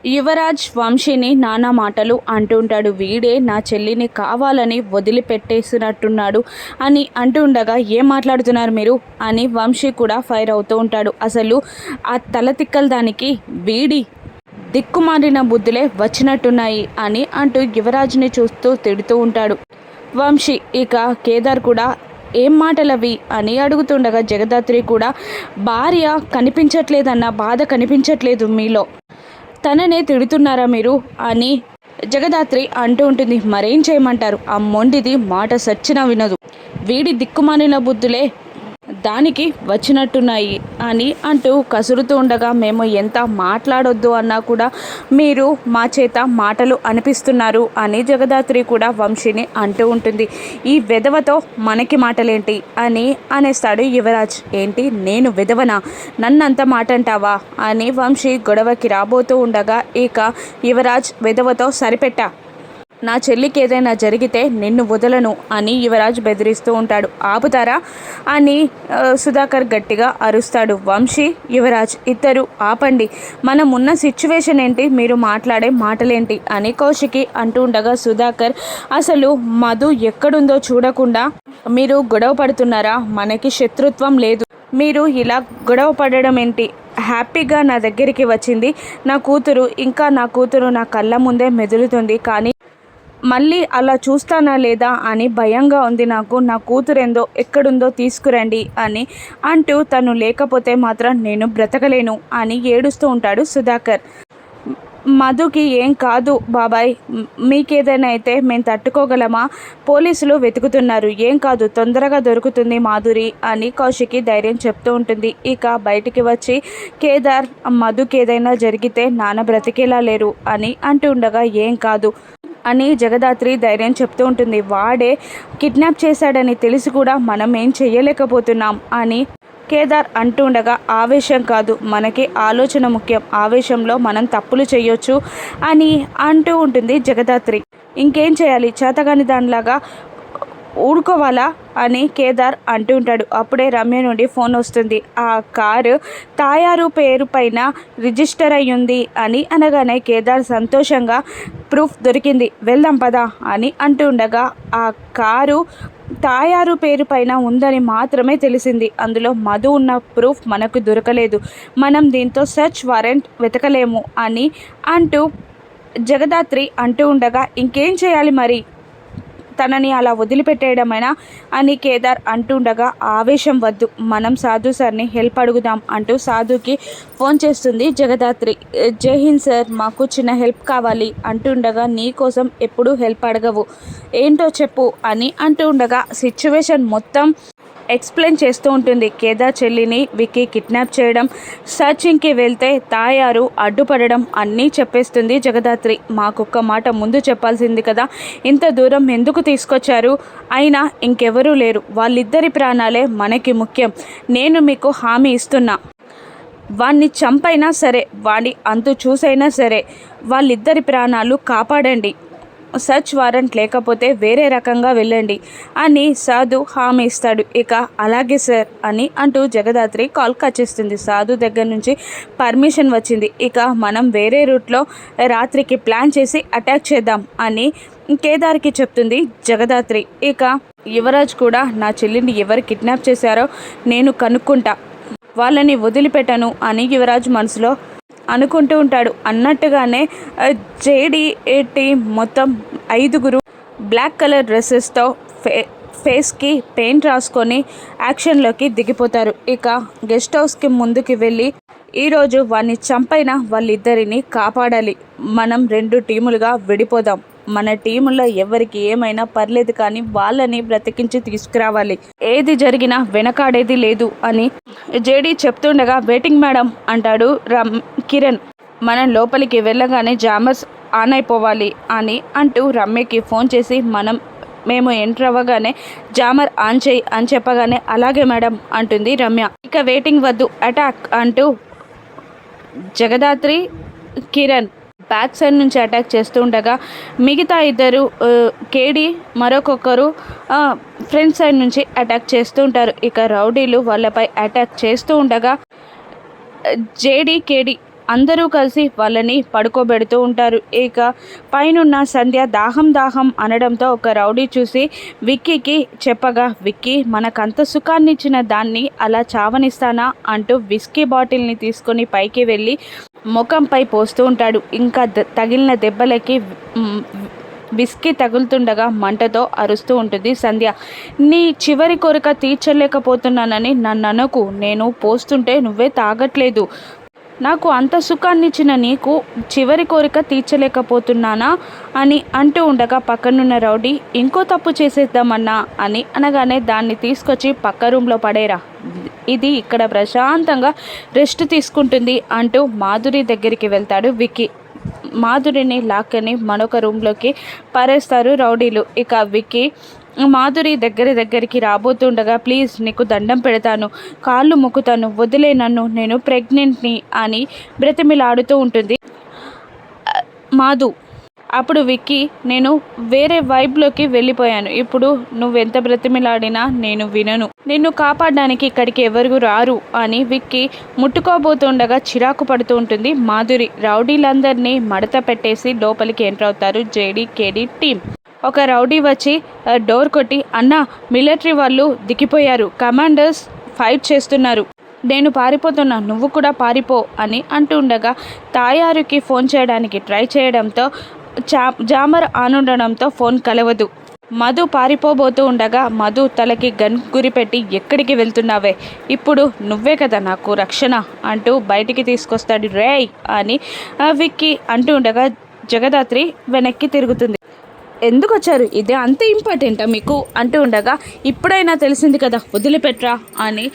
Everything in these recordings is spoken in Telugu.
యువరాజ్ వంశీని నానా మాటలు అంటుంటాడు. వీడే నా చెల్లిని కావాలని వదిలిపెట్టేసినట్టున్నాడు అని అంటుండగా, ఏం మాట్లాడుతున్నారు మీరు అని వంశీ కూడా ఫైర్ అవుతూ ఉంటాడు. అసలు ఆ తలతిక్కల దానికి వీడి దిక్కుమాలిన బుద్ధులే వచ్చినట్టున్నాయి అని అంటూ యువరాజ్ని చూస్తూ తిడుతూ ఉంటాడు వంశీ. ఇక కేదార్ కూడా ఏం మాటలవి అని అడుగుతుండగా, జగదాత్రి కూడా భార్య కనిపించట్లేదన్న బాధ కనిపించట్లేదు మీలో, తననే తిడుతున్నారా మీరు అని జగదాత్రి అంటూ ఉంటుంది. మరేం చేయమంటారు, ఆ మొండిది మాట సచ్చినా వినదు, వీడి దిక్కుమాలిన బుద్ధులే దానికి వచ్చినట్టున్నాయి అని అంటూ కసురుతూ ఉండగా, మేము ఎంత మాట్లాడొద్దు అన్నా కూడా మీరు మా చేత మాటలు అనిపిస్తున్నారు అని జగదాత్రి కూడా వంశీని అంటూ ఉంటుంది. ఈ వెధవతో మనకి మాటలేంటి అని అనేస్తాడు యువరాజ్. ఏంటి నేను వెధవనా, నన్నంత మాట అంటావా అని వంశీ గొడవకి రాబోతూ ఉండగా, ఇక యువరాజ్ వెధవతో సరిపెట్టా, నా చెల్లికి ఏదైనా జరిగితే నిన్ను వదలను అని యువరాజ్ బెదిరిస్తూ ఉంటాడు. ఆపుతారా అని సుధాకర్ గట్టిగా అరుస్తాడు. వంశీ, యువరాజ్ ఇద్దరు ఆపండి, మనం ఉన్న సిచ్యువేషన్ ఏంటి, మీరు మాట్లాడే మాటలేంటి అని కౌశికి అంటూ ఉండగా, సుధాకర్ అసలు మధు ఎక్కడుందో చూడకుండా మీరు గొడవ పడుతున్నారా, మనకి శత్రుత్వం లేదు, మీరు ఇలా గొడవ పడడం ఏంటి, హ్యాపీగా నా దగ్గరికి వచ్చింది నా కూతురు, ఇంకా నా కూతురు నా కళ్ళ ముందే మెదులుతుంది, కానీ మళ్ళీ అలా చూస్తానా లేదా అని భయంగా ఉంది నాకు, నా కూతురేందో ఎక్కడుందో తీసుకురండి అని అంటూ, తను లేకపోతే మాత్రం నేను బ్రతకలేను అని ఏడుస్తూ ఉంటాడు సుధాకర్. మధుకి ఏం కాదు బాబాయ్, మీకేదైనా అయితే మేము తట్టుకోగలమా, పోలీసులు వెతుకుతున్నారు, ఏం కాదు, తొందరగా దొరుకుతుంది మాధురి అని కౌశికి ధైర్యం చెప్తూ ఉంటుంది. ఇక బయటికి వచ్చి కేదార్, మధుకి ఏదైనా జరిగితే నాన్న బ్రతికేలా లేరు అని అంటూ ఉండగా, ఏం కాదు అని జగదాత్రి ధైర్యం చెప్తూ ఉంటుంది. వాడే కిడ్నాప్ చేశాడని తెలిసి కూడా మనం ఏం చెయ్యలేకపోతున్నాం అని కేదార్ అంటుండగా, ఆవేశం కాదు, మనకి ఆలోచన ముఖ్యం, ఆవేశంలో మనం తప్పులు చేయొచ్చు అని అంటూ ఉంటుంది జగదాత్రి. ఇంకేం చేయాలి, చేతగాని దానిలాగా ఊడుకోవాలా అని కేదార్ అంటూ ఉంటాడు. అప్పుడే రమ్య నుండి ఫోన్ వస్తుంది. ఆ కారు తాయారు పేరు పైన రిజిస్టర్ అయ్యింది అని అనగానే కేదార్ సంతోషంగా, ప్రూఫ్ దొరికింది, వెళ్దాం పదా అని అంటూ ఉండగా, ఆ కారు తాయారు పేరు పైన ఉందని మాత్రమే తెలిసింది, అందులో మధు ఉన్న ప్రూఫ్ మనకు దొరకలేదు, మనం దీంతో సెర్చ్ వారెంట్ వెతకలేము అని అంటూ జగదాత్రి అంటూ ఉండగా, ఇంకేం చేయాలి మరి, తనని అలా వదిలిపెట్టేయడమైనా అని కేదార్ అంటుండగా, ఆవేశం వద్దు, మనం సాధు సార్ని హెల్ప్ అడుగుదాం అంటూ సాధుకి ఫోన్ చేస్తుంది జగదాత్రి. జై హింద్ సార్, మాకు చిన్న హెల్ప్ కావాలి అంటుండగా, నీ కోసం ఎప్పుడూ హెల్ప్ అడగవు, ఏంటో చెప్పు అని అంటూ ఉండగా సిచ్యువేషన్ మొత్తం ఎక్స్ప్లెయిన్ చేస్తూ ఉంటుంది. కేదార్ చెల్లిని విక్కీ కిడ్నాప్ చేయడం, సర్చింగ్కి వెళ్తే తాయారు అడ్డుపడడం అన్నీ చెప్పేస్తుంది జగదాత్రి. మాకొక్క మాట ముందు చెప్పాల్సింది కదా, ఇంత దూరం ఎందుకు తీసుకొచ్చారు, అయినా ఇంకెవరూ లేరు, వాళ్ళిద్దరి ప్రాణాలే మనకి ముఖ్యం, నేను మీకు హామీ ఇస్తున్నా, వాణ్ణి చంపైనా సరే, వాడి అంతు చూసైనా సరే వాళ్ళిద్దరి ప్రాణాలు కాపాడండి, సర్చ్ వారెంట్ లేకపోతే వేరే రకంగా వెళ్ళండి అని సాధు హామీ ఇస్తాడు. ఇక అలాగే సార్ అని అంటూ జగదాత్రి కాల్ కట్ చేస్తుంది. సాధు దగ్గర నుంచి పర్మిషన్ వచ్చింది, ఇక మనం వేరే రూట్లో రాత్రికి ప్లాన్ చేసి అటాక్ చేద్దాం అని కేదార్కి చెప్తుంది జగదాత్రి. ఇక యువరాజ్ కూడా, నా చెల్లిని ఎవరు కిడ్నాప్ చేశారో నేను కనుక్కుంటా, వాళ్ళని వదిలిపెట్టను అని యువరాజ్ మనసులో అనుకుంటూ ఉంటాడు. అన్నట్టుగానే జేడీ టీం మొత్తం 5 బ్లాక్ కలర్ డ్రెస్సెస్తో ఫేస్కి పెయింట్ రాసుకొని యాక్షన్లోకి దిగిపోతారు. ఇక గెస్ట్ హౌస్కి ముందుకు వెళ్ళి, ఈరోజు వాడిని చంపైనా వాళ్ళిద్దరిని కాపాడాలి, మనం 2 టీములుగా విడిపోదాం, మన టీములో ఎవరికి ఏమైనా పర్లేదు కానీ వాళ్ళని బ్రతికించి తీసుకురావాలి, ఏది జరిగినా వెనకాడేది లేదు అని జేడీ చెప్తుండగా, వెయిటింగ్ మేడం అంటాడు కిరణ్, మనం లోపలికి వెళ్ళగానే జామర్స్ ఆన్ అయిపోవాలి అని అంటూ రమ్యకి ఫోన్ చేసి, మేము ఎంటర్ అవ్వగానే జామర్ ఆన్ చేయి అని చెప్పగానే, అలాగే మేడం అంటుంది రమ్య. ఇక వెయిటింగ్ వద్దు, అటాక్ అంటూ జగదాత్రి కిరణ్ బ్యాక్ సైడ్ నుంచి అటాక్ చేస్తూ ఉండగా, మిగతా ఇద్దరు కేడి మరొకరు ఫ్రంట్ సైడ్ నుంచి అటాక్ చేస్తూ ఉంటారు. ఇక రౌడీలు వాళ్ళపై అటాక్ చేస్తూ ఉండగా, కేడి అందరూ కలిసి వాళ్ళని పడుకోబెడుతూ ఉంటారు. ఇక పైనున్న సంధ్య దాహం దాహం అనడంతో ఒక రౌడీ చూసి విక్కీకి చెప్పగా, విక్కీ మనకంత సుఖాన్నిచ్చిన దాన్ని అలా చావనిస్తానా అంటూ విస్కీ బాటిల్ని తీసుకొని పైకి వెళ్ళి ముఖంపై పోస్తూ ఉంటాడు. ఇంకా తగిలిన దెబ్బలకి విస్కీ తగులుతుండగా మంటతో అరుస్తూ ఉంటుంది సంధ్య. నీ చివరి కోరిక తీర్చలేకపోతున్నానని నన్ను అనకు. నేను పోస్తుంటే నువ్వే తాగట్లేదు. నాకు అంత సుఖాన్నిచ్చిన నీకు చివరి కోరిక తీర్చలేకపోతున్నానా అని అంటూ ఉండగా పక్కనున్న రౌడీ ఇంకో తప్పు చేసేద్దామన్నా అని అనగానే దాన్ని తీసుకొచ్చి పక్క రూమ్లో పడేరా, ఇది ఇక్కడ ప్రశాంతంగా రెస్ట్ తీసుకుంటుంది అంటూ మాధురి దగ్గరికి వెళ్తాడు విక్కీ. మాధురిని లాక్కని మరొక రూమ్లోకి పరేస్తారు రౌడీలు. ఇక విక్కీ మాధురి దగ్గరికి రాబోతుండగా, ప్లీజ్ నీకు దండం పెడతాను, కాళ్ళు మొక్కుతాను, వదిలే నన్ను, నేను ప్రెగ్నెంట్ని అని బ్రతిమిలాడుతూ ఉంటుంది మాధు. అప్పుడు విక్కీ, నేను వేరే వైబ్లోకి వెళ్ళిపోయాను, ఇప్పుడు నువ్వెంత బ్రతిమిలాడినా నేను వినను, నిన్ను కాపాడడానికి ఇక్కడికి ఎవరు రారు అని విక్కీ ముట్టుకోబోతుండగా చిరాకు పడుతూ ఉంటుంది మాధురి. రౌడీలందరినీ మడత పెట్టేసి లోపలికి ఎంటర్ అవుతారు జేడీ కేడీ టీం. ఒక రౌడీ వచ్చి డోర్ కొట్టి, అన్న మిలిటరీ వాళ్ళు దిగిపోయారు, కమాండర్స్ ఫైట్ చేస్తున్నారు, నేను పారిపోతున్నా, నువ్వు కూడా పారిపో అని అంటూ ఉండగా తాయారుకి ఫోన్ చేయడానికి ట్రై చేయడంతో జామర్ ఆనుండడంతో ఫోన్ కలవదు. మధు పారిపోబోతూ ఉండగా మధు తలకి గన్ గురిపెట్టి, ఎక్కడికి వెళ్తున్నావే, ఇప్పుడు నువ్వే కదా నాకు రక్షణ అంటూ బయటికి తీసుకొస్తాడు. రేయ్ అని విక్కీ అంటూ ఉండగా జగదాత్రి వెనక్కి తిరుగుతుంది. ఎందుకు వచ్చారు, ఇదే అంత ఇంపార్టెంటా మీకు అంటూ ఉండగా, ఇప్పుడైనా తెలిసింది కదా వదిలిపెట్రా అని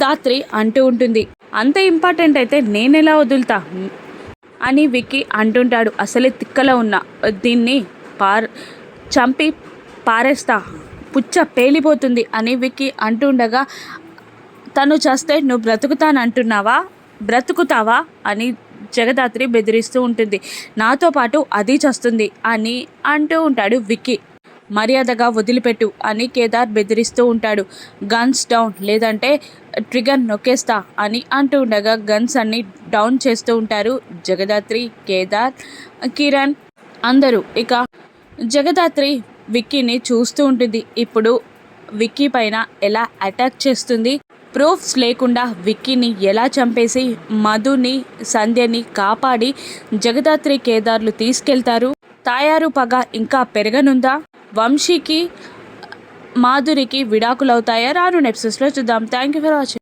దాత్రి అంటూ ఉంటుంది. అంత ఇంపార్టెంట్ అయితే నేనెలా వదులుతా అని విక్కీ అంటుంటాడు. అసలే తిక్కలో ఉన్నా, దీన్ని చంపి పారేస్తా, పుచ్చ పేలిపోతుంది అని విక్కీ అంటుండగా, తను చస్తే నువ్వు బ్రతుకుతావా అని జగదాత్రి బెదిరిస్తూ ఉంటుంది. నాతో పాటు అది చస్తుంది అని అంటూ ఉంటాడు విక్కీ. మర్యాదగా వదిలిపెట్టు అని కేదార్ బెదిరిస్తూ ఉంటాడు. గన్స్ డౌన్, లేదంటే ట్రిగర్ నొక్కేస్తా అని అంటూ ఉండగా గన్స్ అన్ని డౌన్ చేస్తూ ఉంటారు జగదాత్రి, కేదార్, కిరణ్ అందరూ. ఇక జగదాత్రి విక్కీని చూస్తూ ఉంటుంది. ఇప్పుడు విక్కీ పైన ఎలా అటాక్ చేస్తుంది, ప్రూఫ్స్ లేకుండా విక్కీని ఎలా చంపేసి మధుని సంధ్యని కాపాడి జగదాత్రి కేదార్లు తీసుకెళ్తారు. తాయారు పగ ఇంకా పెరగనుందా, వంశీకి మాధురికి విడాకులవుతాయా, రాను ఎపిసోడ్స్లో చూద్దాం. Thank you for watching.